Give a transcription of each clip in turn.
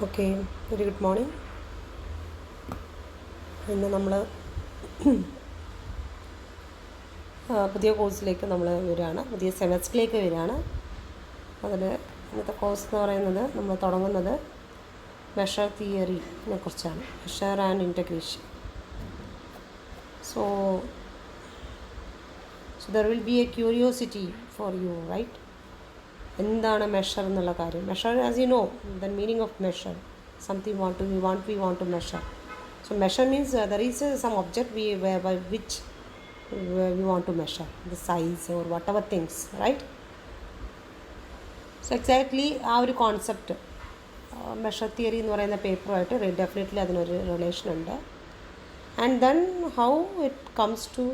Okay, very good morning. ഇന്ന് നമ്മൾ പുതിയ കോഴ്സിലേക്ക് നമ്മൾ വരികയാണ്, പുതിയ സെമസ്റ്ററിലേക്ക് വരികയാണ്. അതിൽ ഇന്നത്തെ കോഴ്സ് എന്ന് പറയുന്നത് നമ്മൾ തുടങ്ങുന്നത് മെഷർ തിയറിനെ കുറിച്ചാണ്, measure and integration. So there will be a curiosity for you, right? എന്താണ് മെഷർ എന്നുള്ള കാര്യം. Measure, as you know the meaning of measure, something we want to measure. So measure means there is some object by which we want to measure the size or whatever things, right? So exactly ആ ഒരു concept measure theory എന്ന് പറയുന്ന പേപ്പറുമായിട്ട് definitely അതിനൊരു relation ഉണ്ട്. And then how it comes to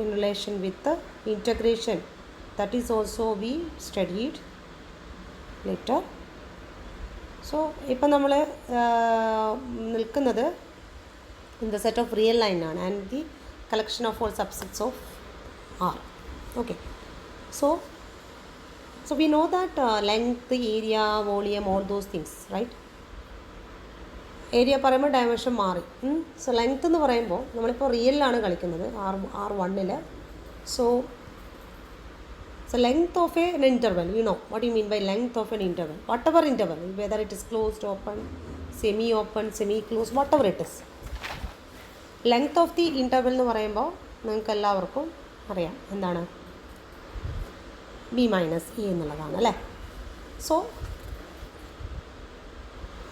in relation with the integration, that is also we studied later. So ഇപ്പം നമ്മൾ നിൽക്കുന്നത് in the set of real line ആണ് and the collection of all subsets of R. Okay, so we know that length, area, volume, all those things, right? Area പറയുമ്പോൾ dimension മാറി. So length എന്ന് പറയുമ്പോൾ നമ്മളിപ്പോൾ റിയലിലാണ് കളിക്കുന്നത്, R1. So length of an interval, you know what you mean by length of an interval, whatever interval, whether it is closed, open, semi-open, semi-closed, whatever it is. Length of the interval എന്ന് പറയുമ്പോൾ നിങ്ങൾക്ക് എല്ലാവർക്കും അറിയാം എന്താണ്, B - E എന്നുള്ളതാണ് അല്ലേ. So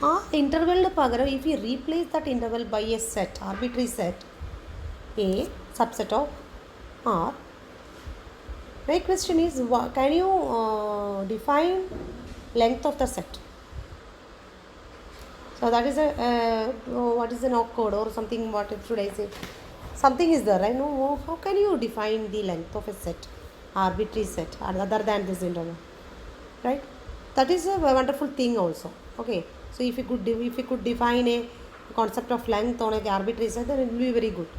ആ ഇൻ്റർവെലിന് പകരം if you replace that interval by a set, arbitrary set, a subset of R, my question is, can you define length of the set? So that is what is an awkward or something, what should I say, something is there, right? No, how can you define the length of a set, arbitrary set, other than this interval, right? That is a wonderful thing also. Okay, so if you could define a concept of length on a arbitrary set, then it will be very good.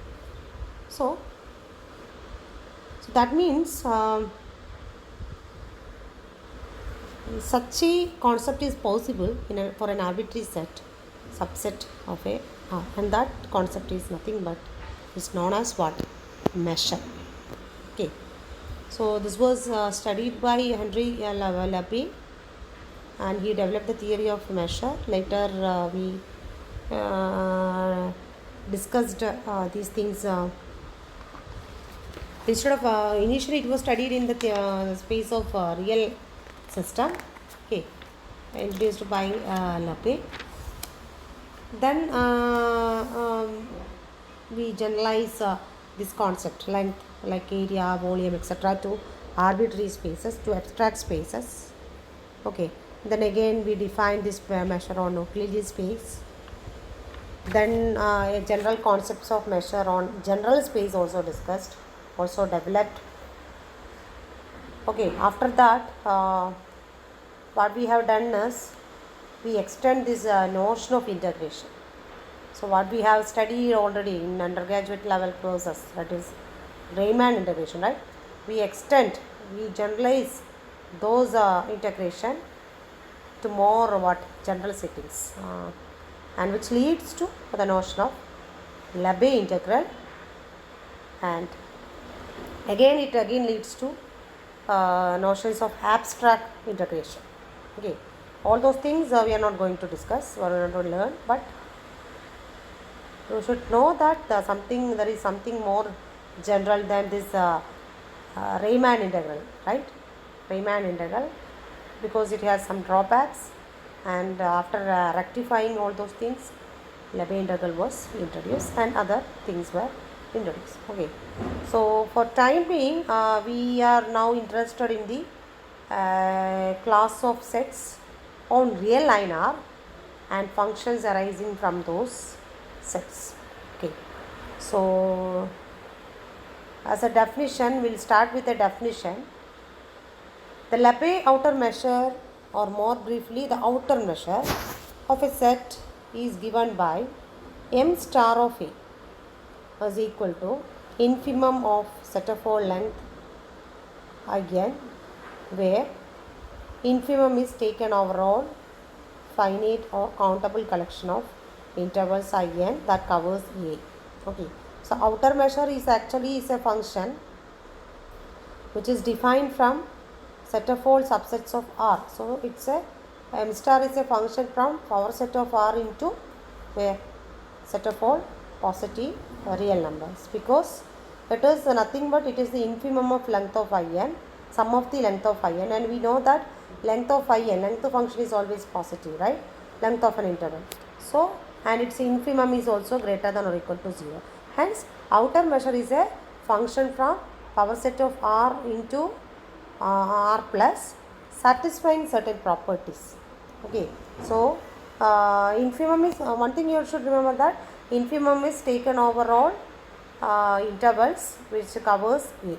So that means such a concept is possible for an arbitrary set, subset of a R, and that concept is nothing but is known as what? Measure. Okay, so this was studied by Henri Levy, and he developed the theory of measure. Later we discussed these things. Instead of initially it was studied in the space of real system, okay, introduced by Lappe. Then we generalize this concept, length, like area, volume, etc., to arbitrary spaces, to abstract spaces. Okay, then again we define this measure on Euclidean space. Then general concepts of measure on general space also discussed, also developed. Okay, after that what we have done is we extend this notion of integration. So what we have studied already in undergraduate level courses, that is Riemann integration, right? We extend, we generalize those integration to more what general settings, and which leads to the notion of Lebesgue integral, and again it leads to notions of abstract integration. Okay, all those things we are not going to discuss or we are not going to learn, but you should know that there is something more general than this Riemann integral, right? Riemann integral, because it has some drawbacks, and after rectifying all those things, Lebesgue integral was introduced and other things were introduced. Okay, so for time being we are now interested in the class of sets on real line R and functions arising from those sets. Okay, so as a definition, we'll start with a definition. The Lebesgue outer measure, or more briefly the outer measure of a set, is given by m star of A is equal to infimum of set of all length again, where infimum is taken over all finite or countable collection of intervals in that covers A. Okay, so outer measure is actually is a function which is defined from set of all subsets of R. So it's a M star is a function from power set of R into where set of all positive real numbers, because it is nothing but it is the infimum of length of in, sum of the length of in, and we know that length of in, length of function is always positive, right? Length of an interval. So, and its infimum is also greater than or equal to 0. Hence, outer measure is a function from power set of R into R plus satisfying certain properties. Okay, so infimum is one thing you should remember, that infimum is taken over all intervals which covers A.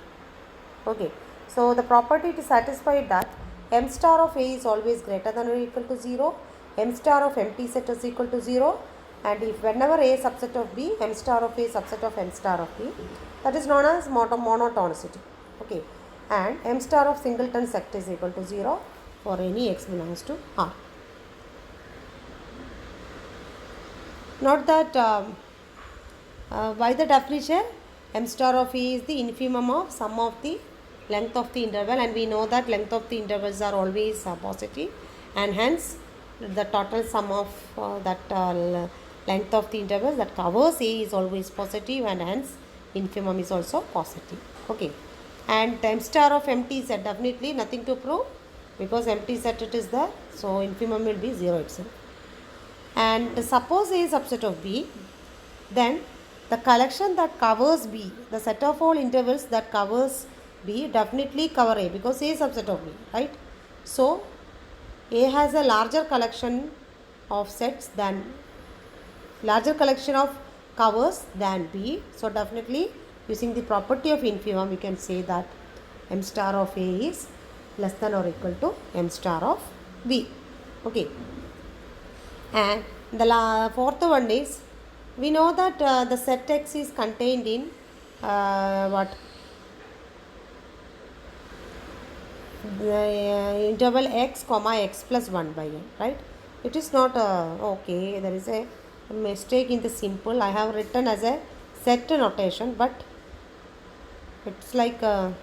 Okay, so the property to satisfy that M star of A is always greater than or equal to 0, M star of empty set is equal to 0, and if whenever A subset of B, M star of A subset of M star of B, that is known as monotonicity. Okay, and M star of singleton set is equal to 0 for any x belongs to R. Note that by the definition, M star of A is the infimum of sum of the length of the interval, and we know that length of the intervals are always positive, and hence the total sum of that length of the interval that covers A is always positive, and hence infimum is also positive. Okay, and M star of empty set, definitely nothing to prove because empty set it is there, so infimum will be 0 itself. And suppose A is subset of B, then the collection that covers B, the set of all intervals that covers B definitely cover A, because A is subset of B, right? So A has a larger collection of sets than, larger collection of covers than B. So definitely using the property of infimum we can say that M star of A is less than or equal to M star of B. Okay. And the fourth one is, we know that the set X is contained in the interval x comma x plus 1 by n, right? It is not okay, there is a mistake in the simple. I have written as a set notation, but it's like a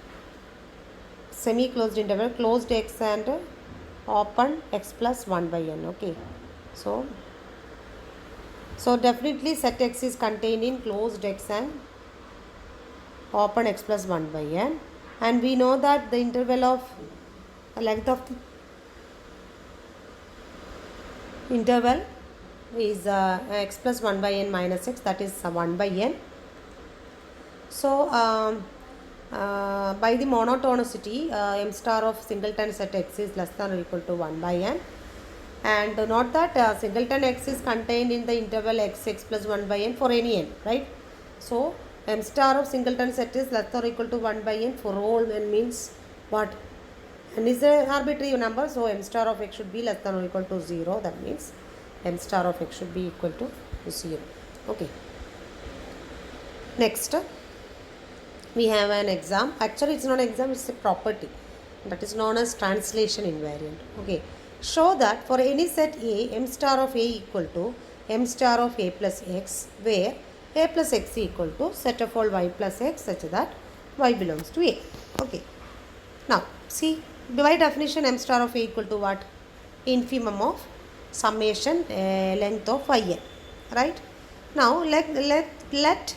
semi-closed interval, closed x and open x plus 1 by n. Okay, so definitely set X is contained in closed X and open X plus 1 by n, and we know that the interval of the length of the interval is X plus 1 by n minus x, that is 1 by n. So by the monotonicity, M star of singleton set X is less than or equal to 1 by n. And note that singleton x is contained in the interval x plus 1 by n for any n, right? So M star of singleton set is less than or equal to 1 by n for all n, means what? N is an arbitrary number, so M star of x should be less than or equal to 0. That means M star of x should be equal to 0. Okay. Next, we have an exam. Actually, it's not an exam, it's a property that is known as translation invariant. Okay. Show that for any set A, M star of A equal to M star of A plus x, where A plus x equal to set of all y plus x such that y belongs to A. Okay. Now, see, by definition M star of A equal to what? Infimum of summation length of in, right? Now, let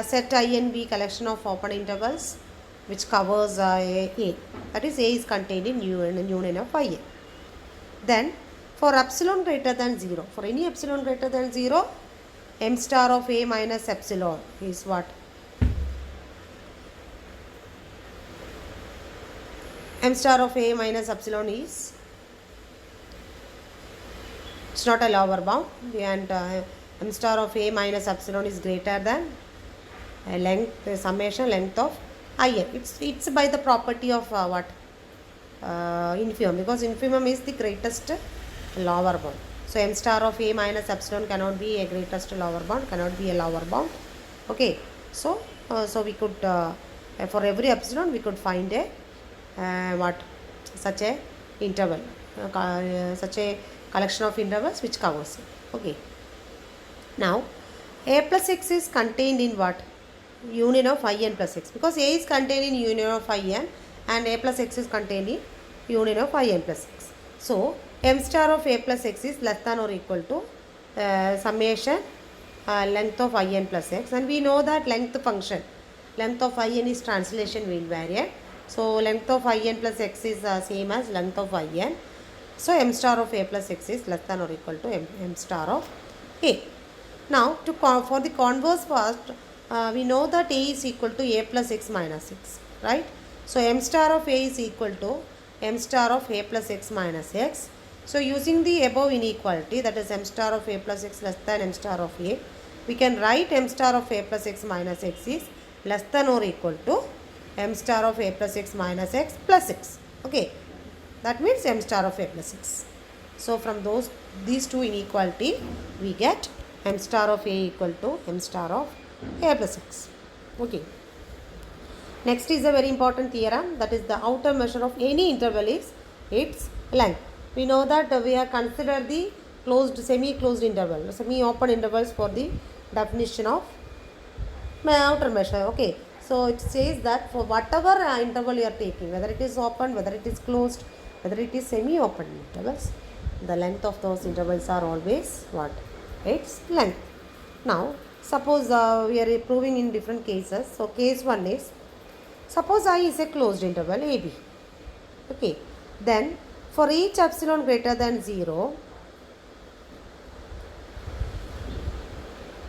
set in be collection of open intervals which covers A. That is, A is contained in union of in. Then for epsilon greater than 0, for any epsilon greater than 0, M star of A minus epsilon is what? M star of A minus epsilon is, it's not a lower bound, and M star of A minus epsilon is greater than summation length of in. It's by the property of what? Infimum, because infimum is the greatest lower bound. So M star of A minus epsilon cannot be a greatest lower bound, cannot be a lower bound. Okay, so we could for every epsilon we could find a such a interval, such a collection of intervals which covers it. Okay. Now a plus x is contained in what? Union of in plus x, because a is contained in union of in and a plus x is contained in union of in plus x. So m star of a plus x is less than or equal to summation length of in plus x, and we know that length function, length of in is translation invariant. So length of in plus x is same as length of in. So m star of a plus x is less than or equal to m star of a. Now for the converse first, we know that a is equal to a plus x minus x, right? So m star of a is equal to m star of a plus x minus x. So using the above inequality, that is m star of a plus x less than m star of a, we can write m star of a plus x minus x is less than or equal to m star of a plus x minus x plus x. Okay, that means m star of a plus x. So from these two inequality, we get m star of a equal to m star of a plus x. Okay. Next is a very important theorem, that is the outer measure of any interval is its length. We know that we have considered the closed, semi-closed interval, semi-open intervals for the definition of outer measure. Okay. So it says that for whatever interval you are taking, whether it is open, whether it is closed, whether it is semi-open intervals, the length of those intervals are always what? Its length. Now suppose we are proving in different cases. So case 1 is, suppose I is a closed interval AB. Okay. Then for each epsilon greater than 0,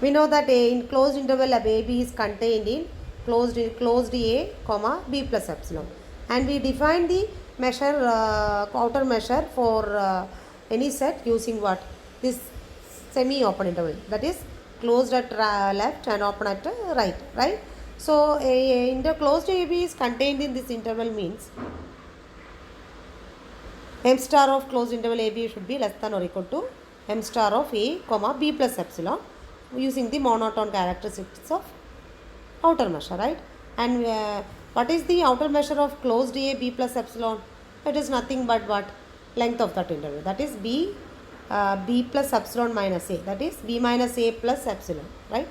we know that in closed interval AB is contained in closed A, comma B plus epsilon, and we define the measure, outer measure for any set using what? This semi-open interval, that is closed at left and open at right. So in the closed AB is contained in this interval means m star of closed interval AB should be less than or equal to m star of A, comma B plus epsilon, using the monotone characteristics of outer measure, right? And what is the outer measure of closed A, B plus epsilon? It is nothing but what? Length of that interval, that is B plus epsilon minus A, that is B minus A plus epsilon, right?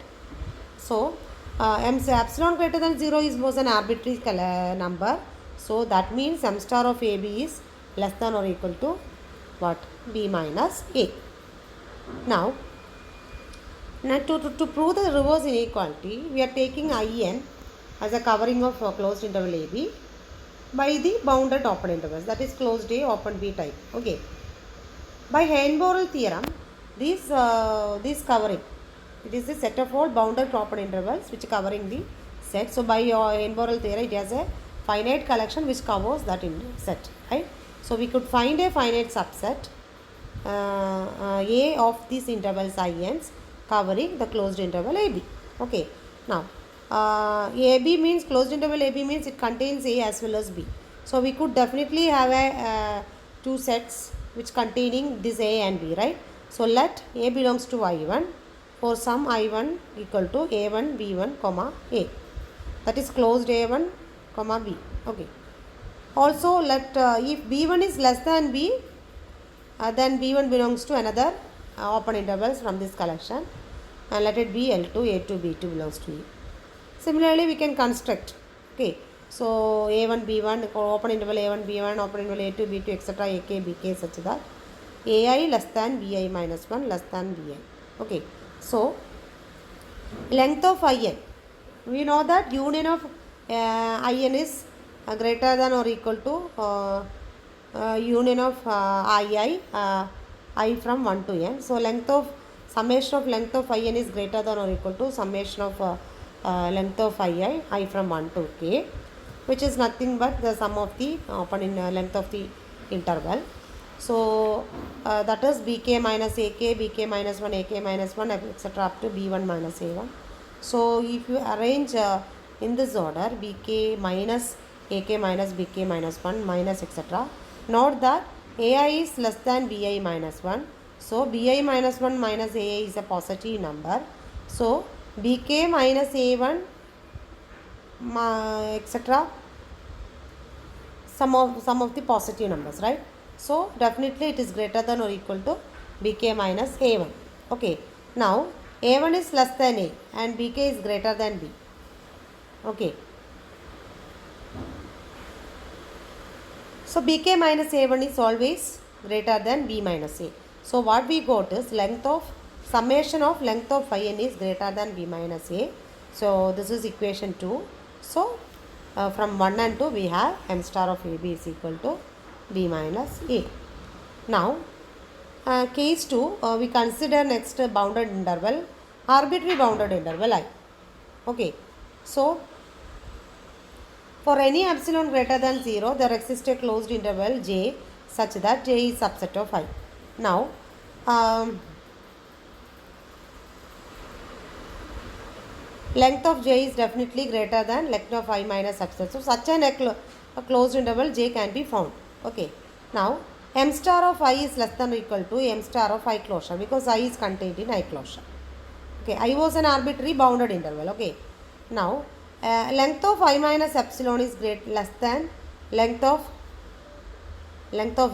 So epsilon greater than 0 was an arbitrary number, so that means m star of AB is less than or equal to what? B minus A. Now to prove the reverse inequality, we are taking in as a covering of closed interval AB by the bounded open intervals, that is closed A, open B type. Okay. By Hahn-Borel theorem, this covering, it is the set of all bounded open intervals which covering the set. So by Hahn-Borel theorem, it has a finite collection which covers that set, right? So we could find a finite subset A of these intervals INs covering the closed interval AB. Okay. Now AB means, closed interval AB means it contains A as well as B. So we could definitely have a two sets which containing this A and B, right? So let A belongs to I1 for some I1 equal to A1 B1 comma A, that is closed A1 comma B. Okay. Also let if B1 is less than B, then B1 belongs to another open intervals from this collection, and let it be L2, A2, B2 belongs to E. Similarly we can construct. Okay. So A1 B1 open interval A1 B1 open interval A2 B2 etc. AK BK such that AI less than BI minus 1 less than BI. Okay. So length of IN, we know that union of IN is greater than or equal to union of I from 1 to n. So length of summation of length of IN is greater than or equal to summation of length of I from 1 to k, which is nothing but the sum of the open in length of the interval. So that is bk minus ak, bk minus 1, ak minus 1 etc. up to b1 minus a1. So if you arrange in this order, bk minus ak minus bk minus 1 minus etc., note that ai is less than bi minus 1. So bi minus 1 minus ai is a positive number. So bk minus a1 etc. some of the positive numbers, right? So definitely it is greater than or equal to bk minus a1. Okay, now a1 is less than a and bk is greater than b. Okay, so bk minus a1 is always greater than b minus a. So what we got is length of summation of length of phi n is greater than b minus a. So this is equation 2. So from 1 and 2 we have m star of ab is equal to b minus a. Now case 2, we consider next bounded interval, arbitrary bounded interval I. Okay, so for any epsilon greater than 0, there exists a closed interval j such that j is subset of I. Now, length of j is definitely greater than length of I minus subset. So, such a closed interval j can be found. Okay. Now, m star of I is less than or equal to m star of I closure because I is contained in I closure. Okay, I was an arbitrary bounded interval. Okay. Now, length of I minus epsilon is less than length of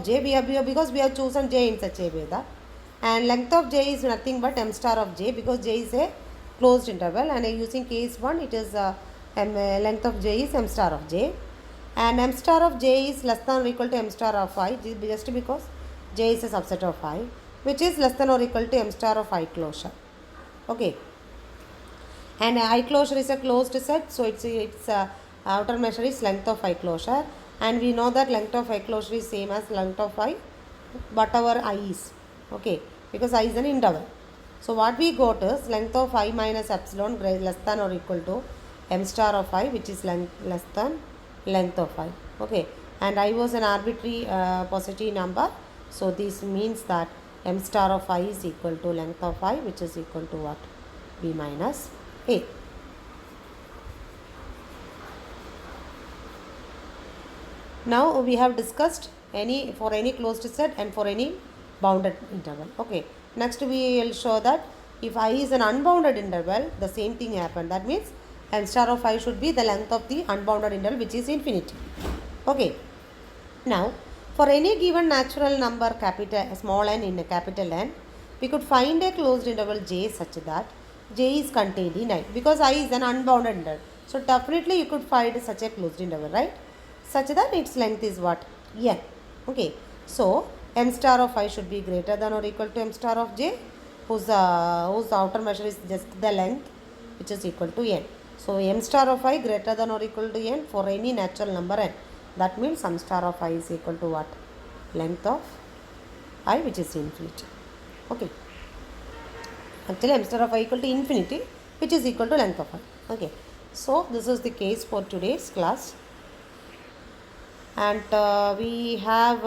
j because we have chosen j in such a way that, and length of j is nothing but m star of j because j is a closed interval, and using case 1 it is length of j is m star of j, and m star of j is less than or equal to m star of I just because j is a subset of I, which is less than or equal to m star of I closure. Okay, and I closure is a closed set, so its outer measure is length of I closure, and we know that length of I closure is same as length of I whatever I is. Okay, because I is an interval. So what we got is length of I minus epsilon less than or equal to m star of I, which is less than length of I. Okay, and I was an arbitrary positive number, so this means that m star of I is equal to length of I, which is equal to what? B minus A. Now we have discussed for any closed set and for any bounded interval. Okay, next we will show that if I is an unbounded interval, the same thing happened. That means m star of I should be the length of the unbounded interval, which is infinity. Okay, now for any given natural number capital small n in a capital N, we could find a closed interval j such that j is contained in I, because I is an unbounded interval. So definitely you could find such a closed interval, right? Such that its length is what? N. Okay, so m star of I should be greater than or equal to m star of j, whose outer measure is just the length, which is equal to n. So m star of I greater than or equal to n for any natural number n. That means m star of I is equal to what? Length of I, which is infinity. Okay, actually m star of I equal to infinity, which is equal to length of I. Okay, so this is the case for today's class, and we have